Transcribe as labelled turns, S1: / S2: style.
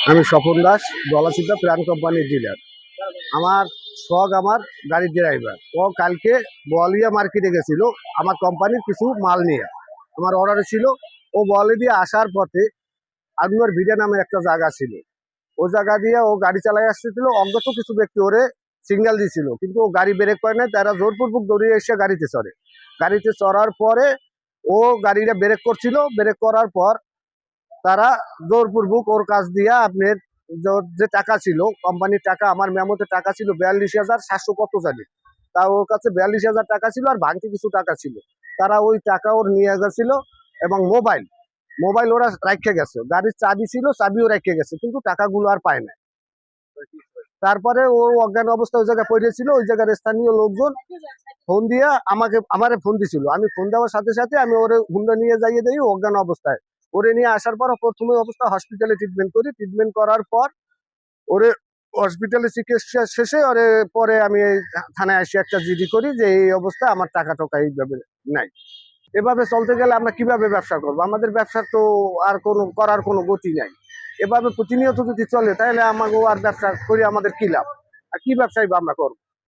S1: আমি স্বপন দাস, দলাচিতা প্রাণ কোম্পানির ডিলার। আমার শখ আমার গাড়ির ড্রাইভার। ও কালকে বলিয়া মার্কেটে গেছিল আমার কোম্পানির কিছু মাল নিয়ে, আমার অর্ডারে ছিল। ও বলে দিয়ে আসার পথে আগুয়ার ভিডা নামে একটা জায়গা ছিল, ও জায়গা দিয়ে ও গাড়ি চালাই আসতেছিল। অজ্ঞাত কিছু ব্যক্তি ওরে সিগন্যাল দিছিল, কিন্তু ও গাড়ি ব্রেক করে নাই। তারা জোরপূর্বক দৌড়িয়ে এসে গাড়িতে চড়ে। গাড়িতে চড়ার পরে ও গাড়িটা ব্রেক করছিল। ব্রেক করার পর তারা জোরপূর্বক ওর কাছ দিয়ে আপনার যে টাকা ছিল, কোম্পানির টাকা, আমার মেমোতে টাকা ছিল 42,700 কত জানি, তা ওর কাছে 42,000 টাকা ছিল, আর ভাঙতি কিছু টাকা ছিল। তারা ওই টাকা ওর নিয়ে গেছিল, এবং মোবাইল মোবাইল ওরা রেখে গেছে। গাড়ির চাবি ছিল, চাবিও রেখে গেছে, কিন্তু টাকাগুলো আর পায় না। তারপরে ও অজ্ঞান অবস্থায় ওই জায়গায় পড়েছিল। ওই জায়গার স্থানীয় লোকজন ফোন দিয়ে আমারে ফোন দিছিল। আমি ফোন দেওয়ার সাথে সাথে আমি ওরে হুন্ডা নিয়ে যাইয়ে দিই অজ্ঞান অবস্থায়। ওরে নিয়ে আসার পর প্রথমে অবস্থা হসপিটালে ট্রিটমেন্ট করি। ট্রিটমেন্ট করার পর ওরে হসপিটালে চিকিৎসা শেষে ওরে পরে আমি এই থানায় এসে একটা জিডি করি যে এই অবস্থা, আমার টাকা টোকা এইভাবে নাই। এভাবে চলতে গেলে আমরা কিভাবে ব্যবসা করবো? আমাদের ব্যবসার তো আর কোনো করার কোনো গতি নাই। এভাবে প্রতিনিয়ত যদি চলে তাহলে আমাকে আর ব্যবসা করে আমাদের কি লাভ? আর কি ব্যবসায় আমরা করবো?